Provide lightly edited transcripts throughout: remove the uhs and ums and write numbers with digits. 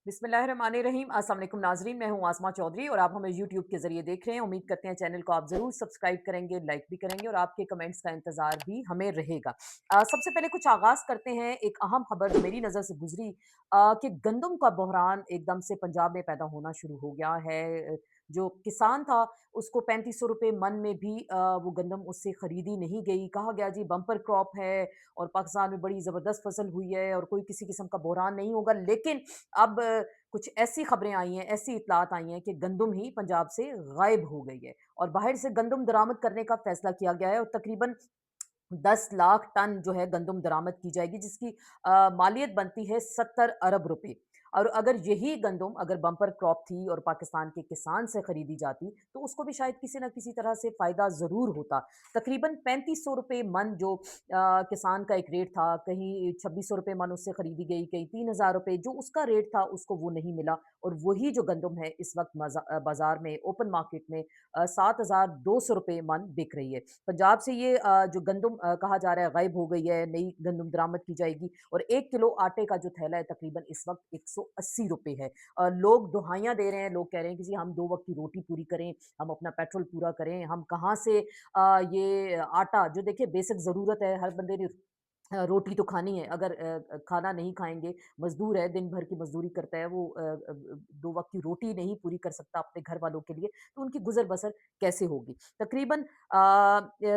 बिस्मिल्लाहिर्रहमानिर्रहीम। अस्सलाम वालेकुम नाज़रीन, मैं हूँ आसमा चौधरी और आप हमें यूट्यूब के ज़रिए देख रहे हैं। उम्मीद करते हैं चैनल को आप ज़रूर सब्सक्राइब करेंगे, लाइक भी करेंगे और आपके कमेंट्स का इंतज़ार भी हमें रहेगा। सबसे पहले कुछ आगाज़ करते हैं एक अहम खबर जो मेरी नज़र से गुज़री, कि गंदम का बहरान एकदम से पंजाब में पैदा होना शुरू हो गया है। जो किसान था उसको 3500 रुपए मन में भी वो गंदम उससे खरीदी नहीं गई। कहा गया जी बम्पर क्रॉप है और पाकिस्तान में बड़ी ज़बरदस्त फसल हुई है और कोई किसी किस्म का बहरान नहीं होगा। लेकिन अब कुछ ऐसी खबरें आई हैं, ऐसी इत्तलात आई हैं कि गंदम ही पंजाब से गायब हो गई है और बाहर से गंदम दरामद करने का फैसला किया गया है और तकरीबन 10 लाख टन जो है गंदम दरामद की जाएगी, जिसकी मालियत बनती है 70 अरब रुपए। और अगर यही गंदम अगर बम्पर क्रॉप थी और पाकिस्तान के किसान से खरीदी जाती तो उसको भी शायद किसी ना किसी तरह से फायदा जरूर होता। तकरीबन 3500 रुपए मन जो किसान का एक रेट था, कहीं 2600 रुपए मन उससे खरीदी गई, कहीं 3000 रुपए जो उसका रेट था उसको वो नहीं मिला। और वही जो गंदम है इस वक्त बाजार में ओपन मार्केट में 7200 रुपए मन बिक रही है। पंजाब से ये जो गंदम कहा जा रहा है गायब हो गई है, नई गंदम दरामद की जाएगी और 1 किलो आटे का जो थैला है तकरीबन इस वक्त 180 रुपए है। लोग दुहाइयाँ दे रहे हैं, लोग कह रहे हैं कि जी हम 2 वक़्त की रोटी पूरी करें, हम अपना पेट्रोल पूरा करें, हम कहाँ से ये आटा जो देखिए बेसिक ज़रूरत है, हर बंदे ने रोटी तो खानी है। अगर खाना नहीं खाएँगे, मज़दूर है, दिन भर की मज़दूरी करता है, वो 2 वक़्त की रोटी नहीं पूरी कर सकता अपने घर वालों के लिए, तो उनकी गुज़र-बसर कैसे होगी? तकरीबन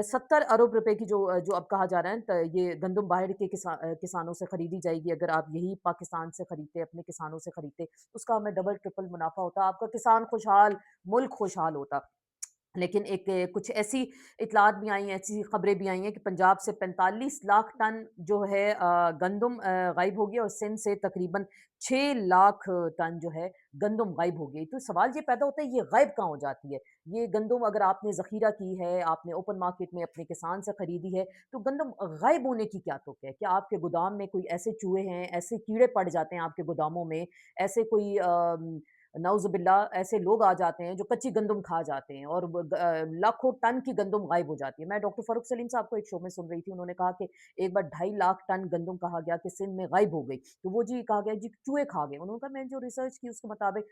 70 अरब रुपए की जो अब कहा जा रहा है ये गंदम बाहर के किसानों से खरीदी जाएगी। अगर आप यही पाकिस्तान से खरीदते, अपने किसानों से खरीदते, तो उसका हमें डबल ट्रिपल मुनाफ़ा होता, आपका किसान खुशहाल, मुल्क खुशहाल होता। लेकिन एक कुछ ऐसी इत्तलात भी आई हैं, ऐसी खबरें भी आई हैं कि पंजाब से 45 लाख टन जो है गंदम गायब हो गई और सिंध से तकरीबन 6 लाख टन जो है गंदम गायब हो गई। तो सवाल ये पैदा होता है ये गायब कहाँ हो जाती है? ये गंदम अगर आपने ज़ख़ीरा की है, आपने ओपन मार्केट में अपने किसान से खरीदी है, तो गंदम गायब होने की क्या तुक है? क्या आपके गोदाम में कोई ऐसे चूहे हैं, ऐसे कीड़े पड़ जाते हैं आपके गोदामों में, ऐसे कोई नाउज़ुबिल्ला ऐसे लोग आ जाते हैं जो कच्ची गंदम खा जाते हैं और लाखों टन की गंदम गायब हो जाती है। मैं डॉक्टर फ़ारूक सलीम साहब को एक शो में सुन रही थी, उन्होंने कहा कि एक बार 2.5 लाख टन गंदम कहा गया कि सिंध में गायब हो गई। तो वो जी कहा गया जी चूहे खा गए। उन्होंने कहा मैंने जो रिसर्च की उसके मुताबिक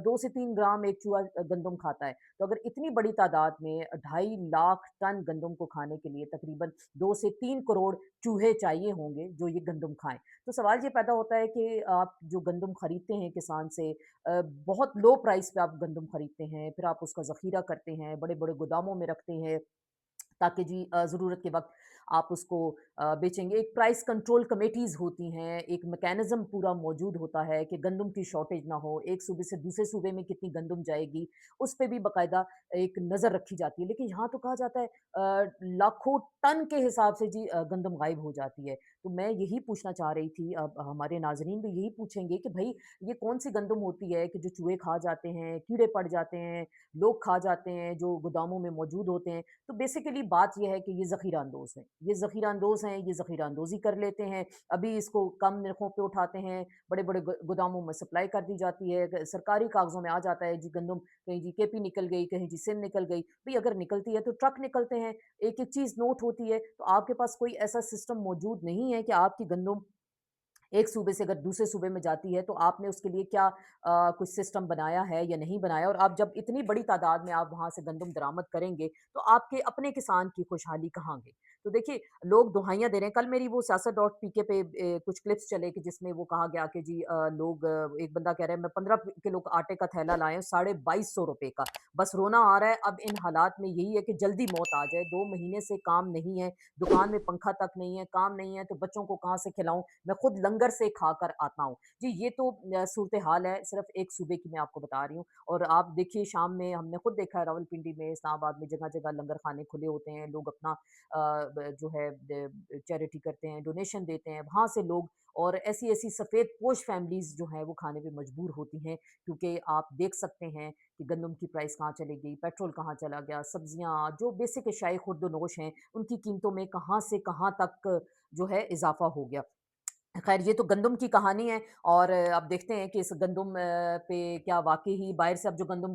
2 से 3 ग्राम एक चूहा गंदम खाता है। तो अगर इतनी बड़ी तादाद में 2.5 लाख टन गंदम को खाने के लिए तकरीबन 2 से 3 करोड़ चूहे चाहिए होंगे जो ये गंदम खाएँ। तो सवाल ये पैदा होता है कि आप जो गंदम खरीदते हैं किसान से, बहुत लो प्राइस पे आप गंदम खरीदते हैं, फिर आप उसका ज़ख़ीरा करते हैं, बड़े-बड़े गोदामों में रखते हैं ताकि जी ज़रूरत के वक़्त आप उसको बेचेंगे। एक प्राइस कंट्रोल कमेटीज़ होती हैं, एक मैकेनिज़्म पूरा मौजूद होता है कि गंदम की शॉर्टेज ना हो, एक सूबे से दूसरे सूबे में कितनी गंदम जाएगी, उस पे भी बाकायदा एक नज़र रखी जाती है। लेकिन यहाँ तो कहा जाता है लाखों टन के हिसाब से जी गंदम गायब हो जाती है। तो मैं यही पूछना चाह रही थी, अब हमारे नाज़रीन भी यही पूछेंगे कि भई ये कौन-सी गंदम होती है कि जो चूहे खा जाते हैं, कीड़े पड़ जाते हैं, लोग खा जाते हैं, जो गोदामों में मौजूद होते हैं। तो बेसिकली बात ये है कि ये ज़ख़ीरा अंदोज़ हैं। ये ज़ख़ीरा अंदोज़ हैं, ये ज़ख़ीरा अंदोज़ी कर लेते हैं। अभी इसको कम नरख़ों पे उठाते हैं, बड़े-बड़े गोदामों में सप्लाई कर दी जाती है। सरकारी कागज़ों में आ जाता है जी गंदम कहीं जी केपी निकल गई, कहीं जी सिंध निकल गई। भई अगर निकलती है तो ट्रक निकलते हैं, एक-एक चीज़ नोट होती है। तो आपके पास कोई ऐसा सिस्टम मौजूद नहीं है कि आपकी गंदम एक सूबे से अगर दूसरे सूबे में जाती है तो आपने उसके लिए क्या कुछ सिस्टम बनाया है या नहीं बनाया? और आप जब इतनी बड़ी तादाद में आप वहाँ से गंदम दरामद करेंगे, तो आपके अपने किसान की खुशहाली कहाँ गई? तो देखिए, लोग दुहाइयाँ दे रहे हैं। कल मेरी वो सियासत डॉट पीके पे कुछ क्लिप्स चले कि जिसमें वो कहा गया कि जी लोग एक बंदा कह रहा है मैं 15 किलो का आटे का थैला लाया हूँ, 2250 रुपए का। बस रोना आ रहा है, अब इन हालात में यही है कि जल्दी मौत आ जाए, 2 महीने से काम नहीं है, दुकान में पंखा तक नहीं है, काम नहीं है, तो बच्चों को कहाँ से खिलाऊँ? मैं खुद लंगर से खाकर आता हूँ। जी, ये तो सूरत-ए-हाल है, सिर्फ़ एक सूबे की मैं आपको बता रही हूँ और आप देखिए शाम में हमने खुद देखा है रावलपिंडी में, इस्लामाबाद में जगह-जगह लंगर खाने खुले होते हैं, लोग अपना जो है चैरिटी करते हैं, डोनेशन देते हैं, वहाँ से लोग और ऐसी-ऐसी सफ़ेदपोश फैमिलीज़ जो हैं वो खाने पे मजबूर होती हैं क्योंकि आप देख सकते हैं कि गंदम की प्राइस कहाँ चली गई, पेट्रोल कहाँ चला गया, सब्जियाँ जो बेसिक अशाए खुर्द-व-नोश हैं, उनकी कीमतों में कहाँ से कहाँ तक जो है इज़ाफ़ा हो गया। खैर ये तो गंदम की कहानी है और अब देखते हैं कि इस गंदम पे क्या वाक़ई ही बाहर से अब जो गंदम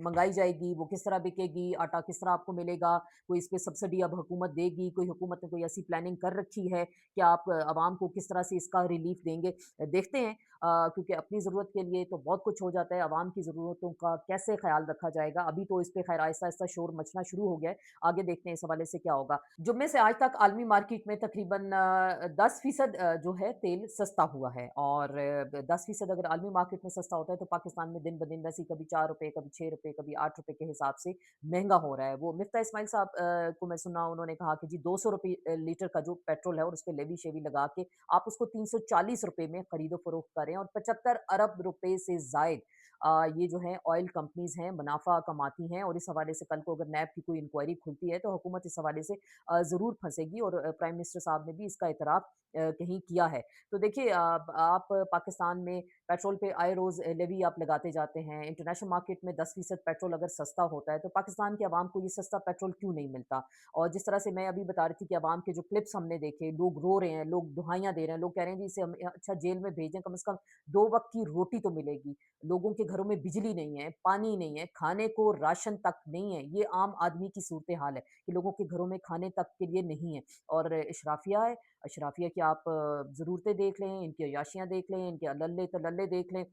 मंगाई जाएगी वो किस तरह बिकेगी, आटा किस तरह आपको मिलेगा, कोई इस पे सब्सिडी अब हुकूमत देगी, कोई हुकूमत ने कोई ऐसी प्लानिंग कर रखी है कि आप आवाम को किस तरह से इसका रिलीफ़ देंगे। देखते हैं। क्योंकि अपनी ज़रूरत के लिए तो बहुत कुछ हो जाता है, आवाम की ज़रूरतों का कैसे ख़्याल रखा जाएगा? अभी तो इस पे ख़ैर आहिस्ता-आहिस्ता शोर मचना शुरू हो गया है, आगे देखते हैं इस हवाले से क्या होगा। जुम्मे से आज तक आलमी मार्केट में तकरीबन 10% जो है तेल सस्ता हुआ है, और 10% अगर आलमी मार्केट में सस्ता होता है तो पाकिस्तान में दिन-ब-दिन वैसे ही कभी ₹4, कभी ₹6, कभी ₹8 के हिसाब से महँगा हो रहा है। वो मिफ्ता इस्माइल साहब को मैं सुना, उन्होंने कहा कि जी ₹200 लीटर का जो पेट्रोल है और उसपे लेवी-शेवी लगा के आप उसको ₹340 में खरीदो-फरोख्त करें, और 75 अरब रुपए से ज़ायद ये जो है ऑयल कंपनीज़ हैं, मुनाफ़ा कमाती हैं, और इस हवाले से कल को अगर नैब की कोई इंक्वायरी खुलती है तो हुकूमत इस हवाले से ज़रूर फँसेगी, और प्राइम मिनिस्टर साहब ने भी इसका एतराफ़ कहीं किया है। तो देखिए, आप पाकिस्तान में पेट्रोल पे आए रोज़ लेवी आप लगाते जाते हैं। इंटरनेशनल मार्केट में 10% पेट्रोल अगर सस्ता होता है, तो पाकिस्तान की आवाम को ये सस्ता पेट्रोल क्यों नहीं मिलता? और जिस तरह से मैं अभी बता रही थी कि आवाम के जो क्लिप्स हमने देखे, लोग रो रहे हैं, लोग दुहाइयाँ दे रहे हैं, लोग कह रहे हैं जी इसे हम अच्छा जेल में भेजें, कम से कम 2 वक़्त की रोटी तो मिलेगी। लोगों के घरों में बिजली नहीं है, पानी नहीं है, खाने को राशन तक नहीं है। ये आम आदमी की सूरत-ए-हाल है कि लोगों के घरों में खाने तक के लिए नहीं है। और इशराफिया है, इशराफिया की आप ज़रूरतें देख लें, इनकी अय्याशियाँ देख लें, इनके अल्लल्ले-तल्लल्ले देख लें।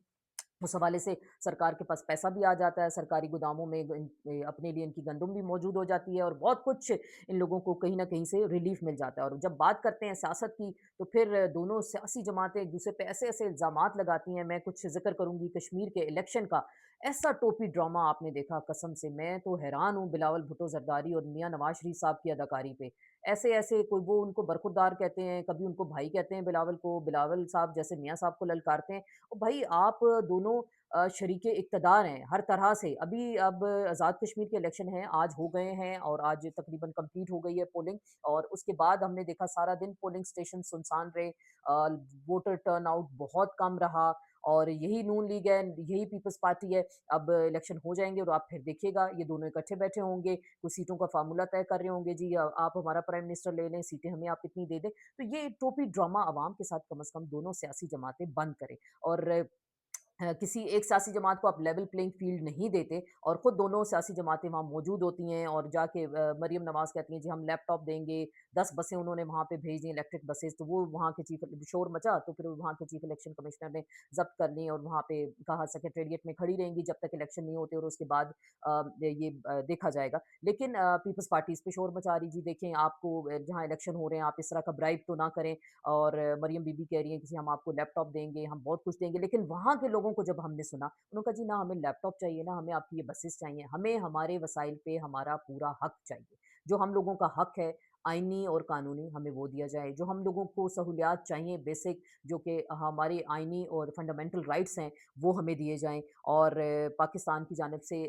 उस हवाले से सरकार के पास पैसा भी आ जाता है, सरकारी गोदामों में अपने लिए इनकी गंदुम भी मौजूद हो जाती है, और बहुत कुछ इन लोगों को कहीं न कहीं से रिलीफ़ मिल जाता है। और जब बात करते हैं सियासत की, तो फिर दोनों सियासी जमातें एक-दूसरे पे ऐसे-ऐसे इल्ज़ामात लगाती हैं। मैं कुछ ज़िक्र करूँगी कश्मीर के इलेक्शन का, ऐसा टोपी ड्रामा आपने देखा, कसम से मैं तो हैरान हूँ बिलावल भुट्टो ज़रदारी और मियाँ नवाज़ शरीफ साहब की अदाकारी पे। ऐसे-ऐसे कोई वो उनको बरखुरदार कहते हैं, कभी उनको भाई कहते हैं बिलावल को, बिलावल साहब जैसे मियाँ साहब को ललकारते हैं। भाई आप दोनों शरीके इक़्तिदार हैं हर तरह से। अभी अब आज़ाद कश्मीर के इलेक्शन हैं, आज हो गए हैं, और आज तकरीबन कंप्लीट हो गई है पोलिंग, और उसके बाद हमने देखा सारा दिन पोलिंग स्टेशन सुनसान रहे। वोटर टर्नआउट बहुत कम रहा, और यही नून लीग है, यही पीपल्स पार्टी है। अब इलेक्शन हो जाएँगे और आप फिर देखिएगा ये दोनों इकट्ठे बैठे होंगे, कुछ सीटों का फ़ॉर्मूला तय कर रहे होंगे, जी आप हमारा प्राइम मिनिस्टर ले लें, सीटें हमें आप इतनी दे दें। तो ये टोपी ड्रामा अवाम के साथ कम से कम दोनों सियासी जमातें बंद करें। और किसी एक सियासी जमात को आप लेवल प्लेइंग फील्ड नहीं देते, और खुद दोनों सियासी जमातें वहाँ मौजूद होती हैं, और जाके मरियम नवाज़ कहती हैं जी हम लैपटॉप देंगे, 10 बसें उन्होंने वहाँ पे भेज दी इलेक्ट्रिक बसेस, तो वो वहाँ के शोर मचा, तो फिर वहाँ के चीफ इलेक्शन कमिश्नर ने ज़ब्त कर ली, और वहाँ पे कहा सेक्रेटेरिएट में खड़ी रहेंगी जब तक इलेक्शन नहीं होते, और उसके बाद देखा जाएगा। लेकिन पीपल्स पार्टी इस पे शोर मचा रही, जी देखें आपको जहाँ इलेक्शन हो रहे हैं आप इस तरह का ब्राइब तो ना करें, और मरियम बीबी कह रही हैं कि हम आपको लैपटॉप देंगे, हम बहुत कुछ देंगे। लेकिन वहाँ के लोगों को जब हमने सुना, उन्होंने कहा जी ना हमें लैपटॉप चाहिए, ना हमें आपकी ये बसेस चाहिए, हमें हमारे वसाइल पे हमारा पूरा हक चाहिए। जो हम लोगों का हक है, आईनी और कानूनी, हमें वो दिया जाए। जो हम लोगों को सहूलियात चाहिए बेसिक, जो कि हमारे आईनी और फंडामेंटल राइट्स हैं, वो हमें दिए जाएँ। और पाकिस्तान की जानिब से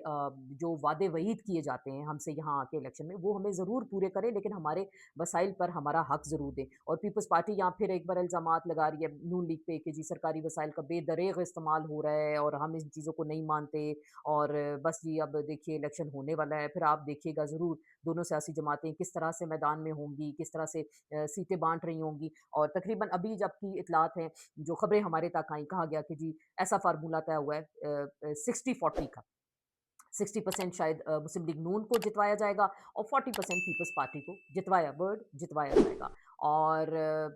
जो वादे वईद किए जाते हैं हमसे यहाँ आके इलेक्शन में, वो हमें ज़रूर पूरे करें, लेकिन हमारे वसाइल पर हमारा हक ज़रूर दें। और पीपल्स पार्टी यहाँ फिर एक बार इल्ज़ामात लगा रही है नून लीग पे कि जी सरकारी वसाइल का बेदरेग इस्तेमाल हो रहा है, और हम इन चीज़ों को नहीं मानते, और बस जी अब देखिए इलेक्शन होने वाला है, फिर आप देखिएगा ज़रूर दोनों सियासी जमातें किस तरह से मैदान में होंगी, किस तरह से सीटें बाँट रही होंगी। और तकरीबन अभी जबकि इत्तलात हैं, जो खबरें हमारे तक आईं, कहा गया कि जी ऐसा फ़ॉर्मूला तय हुआ है 60-40 का। 60% शायद मुस्लिम लीग नून को जितवाया जाएगा, और 40% पीपल्स पार्टी को जितवाया जाएगा। और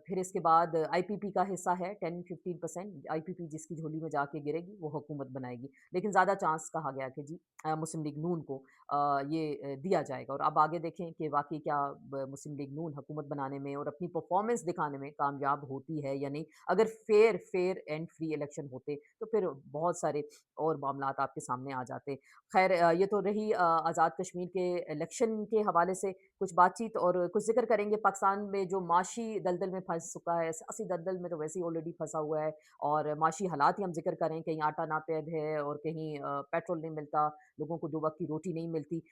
फिर इसके बाद आईपीपी का हिस्सा है 10-15%, आईपीपी जिसकी झोली में जाके गिरेगी वो हुकूमत बनाएगी। लेकिन ज़्यादा चांस कहा गया कि जी मुस्लिम लीग नून को ये दिया जाएगा। और अब आगे देखें कि वाक़ई क्या मुस्लिम लीग नून हुकूमत बनाने में और अपनी परफ़ॉर्मेंस दिखाने में कामयाब होती है या नहीं। अगर फेयर एंड फ्री इलेक्शन होते तो फिर बहुत सारे और मामलात आपके सामने आ जाते। खैर ये तो रही आज़ाद कश्मीर के इलेक्शन के हवाले से कुछ बातचीत, और कुछ ज़िक्र करेंगे पाकिस्तान में जो माशी दलदल में फँस चुका है, सियासी दलदल में तो वैसे ही ऑलरेडी फँसा हुआ है, और माशी हालात ही हम ज़िक्र करें, कहीं आटा नापैद है, और कहीं पेट्रोल नहीं मिलता, लोगों को 2 वक़्त की रोटी नहीं मिलती।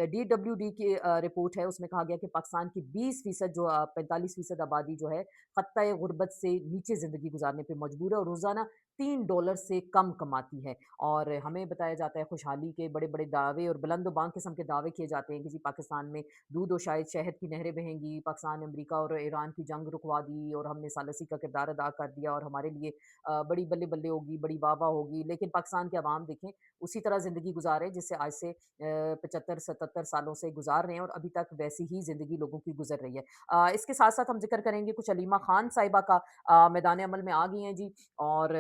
डीडब्ल्यूडी की रिपोर्ट है, उसमें कहा गया कि पाकिस्तान की 20% जो 45% आबादी जो है, ख़त्ता-ए गुर्बत से नीचे ज़िंदगी गुज़ारने पे मजबूर है, और रोज़ाना $3 से कम कमाती है। और हमें बताया जाता है खुशहाली के बड़े-बड़े दावे और बुलंद-ओ-बांग किस्म के दावे किए जाते हैं कि जी पाकिस्तान में दूध और शायद शहद की नहरें बहेंगी, पाकिस्तान ने अमेरिका और ईरान की जंग रुकवा दी, और हमने सालसी का किरदार अदा कर दिया, और हमारे लिए बड़ी बल्ले-बल्ले होगी, बड़ी वाह-वाह होगी। लेकिन पाकिस्तान के अवाम देखें उसी तरह ज़िंदगी गुज़ार रहे हैं जिससे आज से 75-77 सालों से गुज़ार रहे हैं, और अभी तक वैसी ही ज़िंदगी लोगों की गुज़र रही है। इसके साथ-साथ हम ज़िक्र करेंगे कुछ अलीमा खान साहिबा का मैदान अमल में आ गई हैं जी, और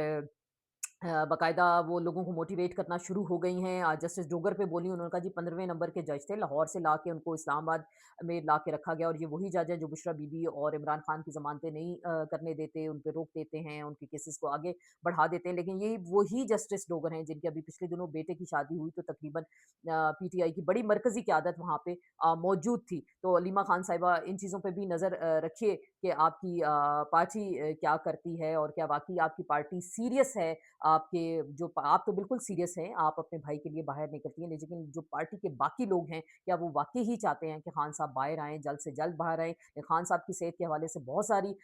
बाकायदा वो लोगों को मोटिवेट करना शुरू हो गई हैं। जस्टिस डोगर पे बोली, उन्होंने कहा जी 15वें नंबर के जज थे, लाहौर से लाके उनको इस्लामाबाद में लाके रखा गया और ये वही जज हैं जो बुशरा बीबी और इमरान खान की ज़मानतें नहीं करने देते, उन पे रोक देते हैं, उनके केसेस को आगे बढ़ा देते हैं। लेकिन यही वही जस्टिस डोगर हैं जिनके अभी पिछले दिनों बेटे की शादी हुई, तो तकरीबन पीटीआई की बड़ी मरकज़ी क़यादत वहाँ पे मौजूद थी। तो अलीमा खान साहिबा इन चीज़ों पे भी नज़र रखिए कि आपकी पार्टी क्या करती है और क्या वाक़ई आपकी पार्टी सीरियस है आपके जो आप तो बिल्कुल सीरियस हैं, आप अपने भाई के लिए बाहर निकलती हैं, लेकिन जो पार्टी के बाकी लोग हैं, क्या वो वाक़ई ही चाहते हैं कि खान साहब बाहर आएँ, जल्द से जल्द बाहर आएँ? खान साहब की सेहत के हवाले से बहुत सारी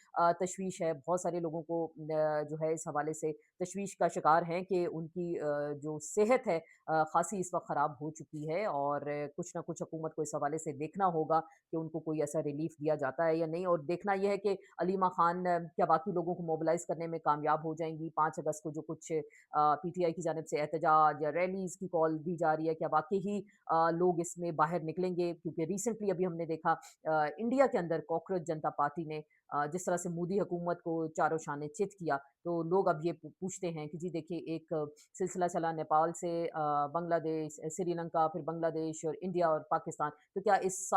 तशवीश है, बहुत सारे लोगों को जो है इस हवाले से तशवीश का शिकार हैं कि उनकी जो सेहत है ख़ासी इस वक़्त ख़राब हो चुकी है और कुछ न कुछ हुकूमत को इस हवाले से देखना होगा कि उनको कोई ऐसा रिलीफ़ दिया जाता है या नहीं और देखना ये है कि अलीमा खान क्या बाकी लोगों को मोबिलाइज़ करने में कामयाब हो जाएँगी? 5 अगस्त को जो कुछ पीटीआई की जानिब से एहतजाज या रैलीज़ की कॉल दी जा रही है, क्या वाक़ई ही लोग इसमें बाहर निकलेंगे? क्योंकि रिसेंटली अभी हमने देखा इंडिया के अंदर कॉकरोच जनता पार्टी ने जिस तरह से मोदी हुकूमत को चारों शाने चित किया, तो लोग अब ये पूछते हैं कि जी देखिए एक सिलसिला चला नेपाल से बांग्लादेश, श्रीलंका, फिर बांग्लादेश और इंडिया और पाकिस्तान। तो क्या इस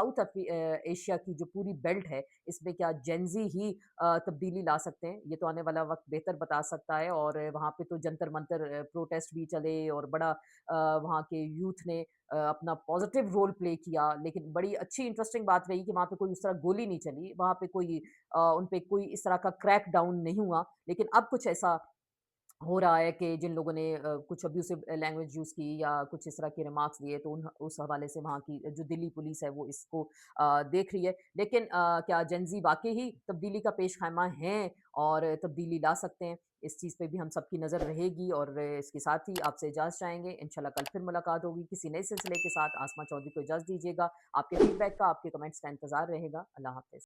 एशिया की जो पूरी बेल्ट है, इसमें क्या जेन ज़ी ही तब्दीली ला सकते हैं? ये तो आने वाला वक़्त बेहतर बता सकता है और वहाँ पे तो जंतर-मंतर प्रोटेस्ट भी चले और बड़ा वहाँ के यूथ ने अपना पॉज़िटिव रोल प्ले किया। लेकिन बड़ी अच्छी इंटरेस्टिंग बात रही कि वहाँ पे कोई उस तरह गोली नहीं चली, वहाँ पे कोई उन पे कोई इस तरह का क्रैक डाउन नहीं हुआ। लेकिन अब कुछ ऐसा हो रहा है कि जिन लोगों ने कुछ अब्यूसिव लैंग्वेज यूज़ की या कुछ इस तरह के रिमार्क्स दिए तो उन उस हवाले से वहाँ की जो दिल्ली पुलिस है वो इसको देख रही है। लेकिन क्या जेन ज़ी वाक़ई ही तब्दीली का पेश-ख़ैमा हैं और तब्दीली ला सकते हैं? इस चीज़ पे भी हम सबकी नज़र रहेगी और इसके साथ ही आपसे इजाज़त चाहेंगे। इंशाल्लाह कल फिर मुलाकात होगी किसी नए सिलसिले के साथ। आसमा चौधरी को इजाज़त दीजिएगा। आपके फीडबैक का, आपके कमेंट्स का इंतज़ार रहेगा। अल्लाह हाफ़िज़।